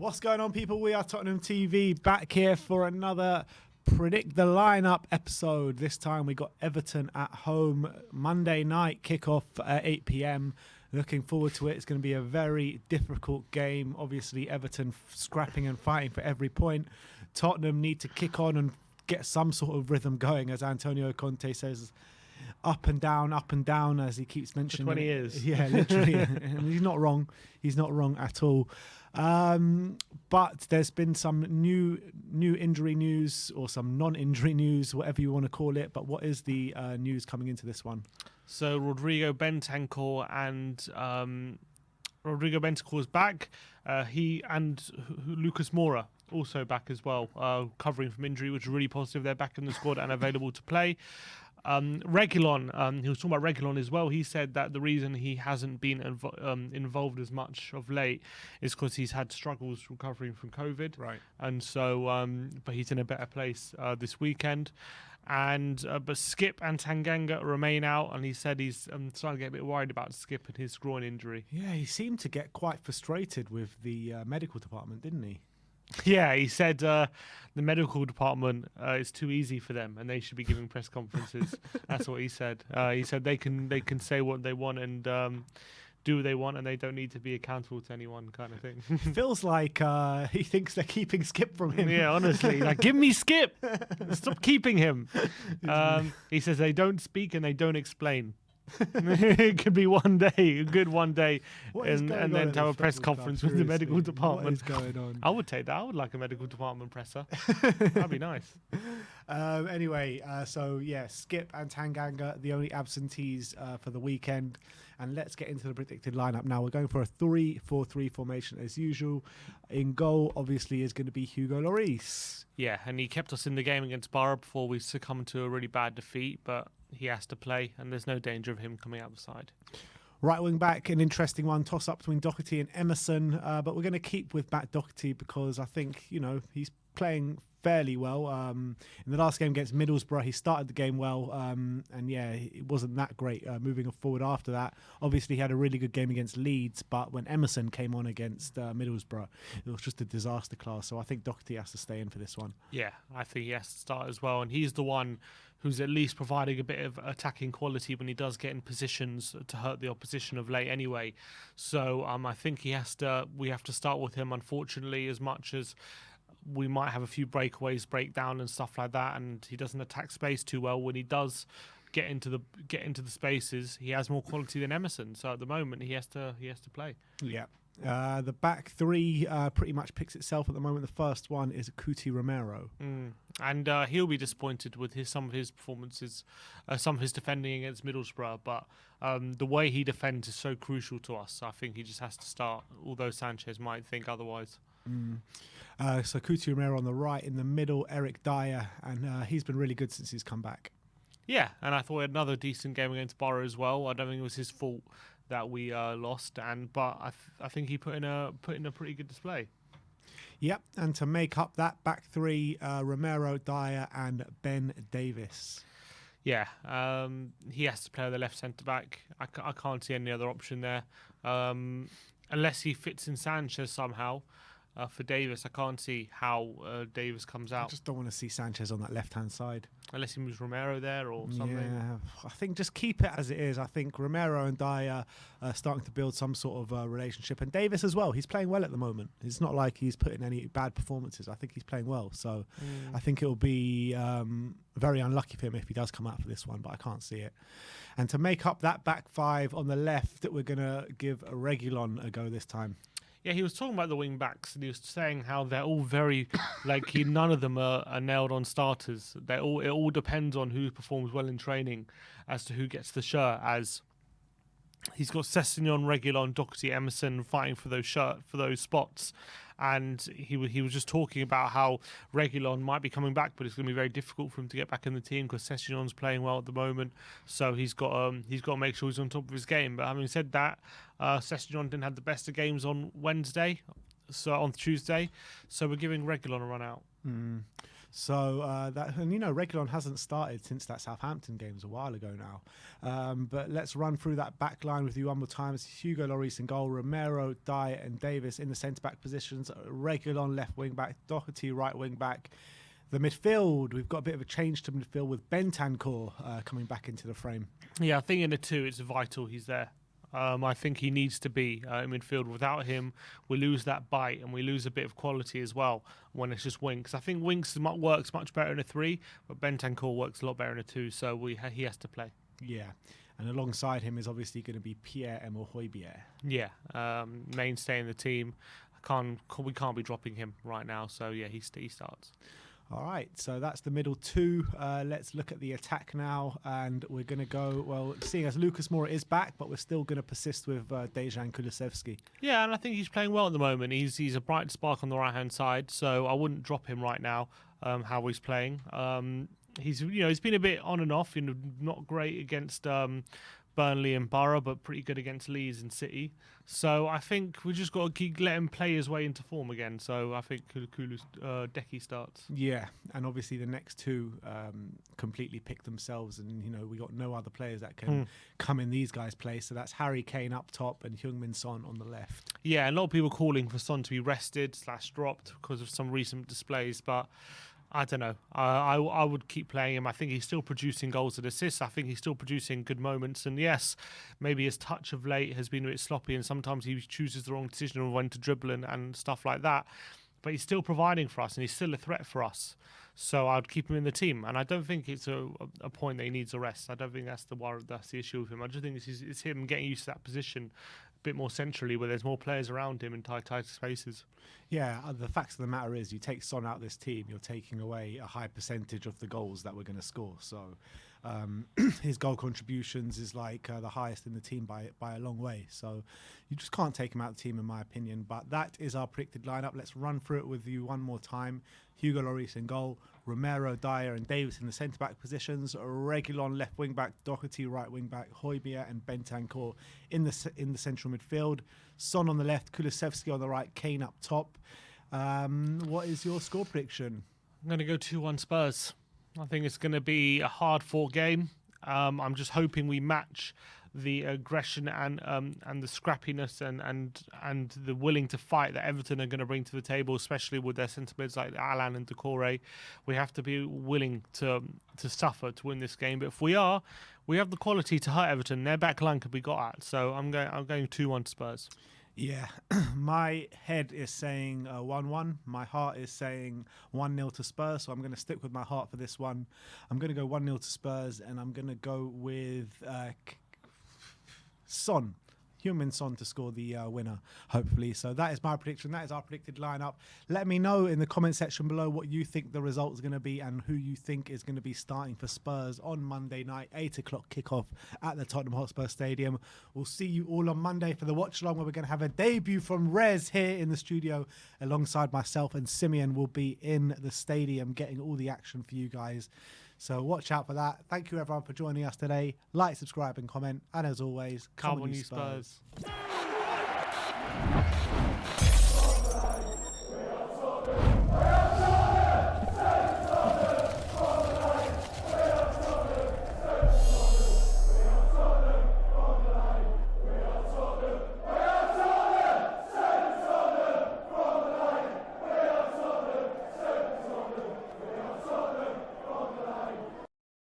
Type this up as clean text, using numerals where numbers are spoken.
What's going on, people? We are Tottenham TV, back here for another Predict the Lineup episode. This time we got Everton at home, Monday night kickoff at 8 p.m. Looking forward to it. It's going to be a very difficult game. Obviously, Everton scrapping and fighting for every point. Tottenham need to kick on and get some sort of rhythm going, as Antonio Conte says. Up and down, as he keeps mentioning. For 20 years. Yeah, literally. And he's not wrong. He's not wrong at all. But there's been some new injury news, or some non-injury news, whatever you want to call it. But what is the news coming into this one? So Rodrigo Bentancur is back. He and Lucas Moura also back as well, covering from injury, which is really positive. They're back in the squad and available to play. Reguilon, he was talking about Reguilon as well. He said that the reason he hasn't been involved as much of late is because he's had struggles recovering from COVID. Right. And so, but he's in a better place this weekend. And but Skip and Tanganga remain out, and he said he's starting to get a bit worried about Skip and his groin injury. Yeah, he seemed to get quite frustrated with the medical department, didn't he? Yeah, he said the medical department is too easy for them, and they should be giving press conferences. That's what he said. He said they can say what they want and do what they want, and they don't need to be accountable to anyone, kind of thing. Feels like he thinks they're keeping Skip from him. Yeah, honestly, like, give me Skip. Stop keeping him. He says they don't speak and they don't explain. It could be one day, a good one day, and then to have a press conference with the medical department. What is going on? I would take that. I would like a medical department presser. That'd be nice. Anyway, so yeah, Skip and Tanganga, the only absentees for the weekend. And let's get into the predicted lineup now. We're going for a 3-4-3 formation as usual. In goal, obviously, is going to be Hugo Lloris. Yeah, and he kept us in the game against Borough before we succumbed to a really bad defeat, but he has to play, and there's no danger of him coming out the side. Right wing back, an interesting one, toss up between Doherty and Emerson, but we're going to keep with Matt Doherty because I think, he's playing fairly well. In the last game against Middlesbrough, he started the game well, and yeah, it wasn't that great moving forward after that. Obviously, he had a really good game against Leeds, but when Emerson came on against Middlesbrough, it was just a disaster class. So I think Doherty has to stay in for this one. Yeah, I think he has to start as well, and he's the one who's at least providing a bit of attacking quality when he does get in positions to hurt the opposition of late anyway. So I think we have to start with him, unfortunately, as much as we might have a few breakaways, breakdown and stuff like that, and he doesn't attack space too well. When he does get into the spaces, he has more quality than Emerson. So at the moment, he has to play. Yeah. The back three pretty much picks itself at the moment. The first one is Cuti Romero. And he'll be disappointed with some of his performances, some of his defending against Middlesbrough, but the way he defends is so crucial to us. I think he just has to start, although Sanchez might think otherwise. So Cuti Romero on the right, in the middle, Eric Dyer, and he's been really good since he's come back. Yeah, and I thought he had another decent game against Borough as well. I don't think it was his fault that we lost, but I think he put in a pretty good display. Yep, and to make up that back three, Romero, Dyer, and Ben Davis. Yeah, he has to play the left centre back. I can't see any other option there, unless he fits in Sanchez somehow. For Davis, I can't see how Davis comes out. I just don't want to see Sanchez on that left-hand side. Unless he moves Romero there or something. Yeah, I think just keep it as it is. I think Romero and Dyer are starting to build some sort of relationship. And Davis as well. He's playing well at the moment. It's not like he's putting any bad performances. I think he's playing well. So I think it'll be very unlucky for him if he does come out for this one, but I can't see it. And to make up that back five on the left, we're going to give Reguilon a go this time. Yeah, he was talking about the wing backs, and he was saying how they're all very none of them are nailed on starters. It all depends on who performs well in training as to who gets the shirt. As he's got Sessegnon, Reguilon, Doherty, Emerson fighting for those spots. And he was just talking about how Reguilon might be coming back, but it's going to be very difficult for him to get back in the team because Sessegnon's playing well at the moment. So he's got to make sure he's on top of his game. But having said that, Sessegnon didn't have the best of games on Tuesday. So we're giving Reguilon a run out. So and Reguilon hasn't started since that Southampton game. It was a while ago now. But let's run through that back line with you one more time. It's Hugo Lloris in goal, Romero, Dyer and Davis in the centre-back positions, Reguilon left wing-back, Doherty right wing-back. The midfield, we've got a bit of a change to midfield with Bentancur coming back into the frame. Yeah, I think in the two, it's vital he's there. I think he needs to be in midfield. Without him, we lose that bite and we lose a bit of quality as well when it's just Winks. I think Winks works much better in a 3, but Bentancur works a lot better in a 2, so he has to play. Yeah, and alongside him is obviously going to be Pierre-Emile Højbjerg. Yeah, mainstay in the team. We can't be dropping him right now, so yeah, he starts. All right, so that's the middle two. Let's look at the attack now, and we're going to go, well, seeing as Lucas Moura is back, but we're still going to persist with Dejan Kulusevski. Yeah, and I think he's playing well at the moment. He's a bright spark on the right-hand side, so I wouldn't drop him right now, how he's playing. He's been a bit on and off, not great against Burnley and Borough, but pretty good against Leeds and City. So I think we just got to keep letting him play his way into form again. So I think Deki starts. Yeah, and obviously the next two completely pick themselves, and we got no other players that can come in these guys' place. So that's Harry Kane up top and Heung-min Son on the left. Yeah, a lot of people calling for Son to be rested / dropped because of some recent displays, but I don't know. I would keep playing him. I think he's still producing goals and assists. I think he's still producing good moments. And yes, maybe his touch of late has been a bit sloppy, and sometimes he chooses the wrong decision on when to dribble and stuff like that. But he's still providing for us, and he's still a threat for us. So I'd keep him in the team. And I don't think it's a point that he needs a rest. I don't think that's the issue with him. I just think it's him getting used to that position a bit more centrally, where there's more players around him in tighter spaces. Yeah, the fact of the matter is, you take Son out of this team, you're taking away a high percentage of the goals that we're going to score. So his goal contributions is like the highest in the team by a long way. So you just can't take him out of the team, in my opinion. But that is our predicted lineup. Let's run through it with you one more time. Hugo Lloris in goal, Romero, Dyer and Davis in the centre-back positions, Reguilon left wing-back, Doherty right wing-back, Højbjerg and Bentancur in the central midfield, Son on the left, Kulusevski on the right, Kane up top. What is your score prediction? I'm going to go 2-1 Spurs. I think it's going to be a hard-fought game. I'm just hoping we match the aggression and the scrappiness and the willing to fight that Everton are going to bring to the table, especially with their centre mids like Alan and Decore. We have to be willing to suffer to win this game. But if we have the quality to hurt Everton. Their back line could be got at. So I'm going 2-1 Spurs. Yeah, my head is saying 1-1. My heart is saying 1-0 to Spurs. So I'm going to stick with my heart for this one. I'm going to go 1-0 to Spurs, and I'm going to go with Son. Heung-min Son to score the winner, hopefully. So that is my prediction. That is our predicted lineup. Let me know in the comment section below what you think the result is going to be and who you think is going to be starting for Spurs on Monday night, 8 o'clock kickoff at the Tottenham Hotspur Stadium. We'll see you all on Monday for the watch along, where we're going to have a debut from Rez here in the studio alongside myself, and Simeon will be in the stadium getting all the action for you guys. So watch out for that. Thank you, everyone, for joining us today. Like, subscribe, and comment. And as always, come on, you Spurs.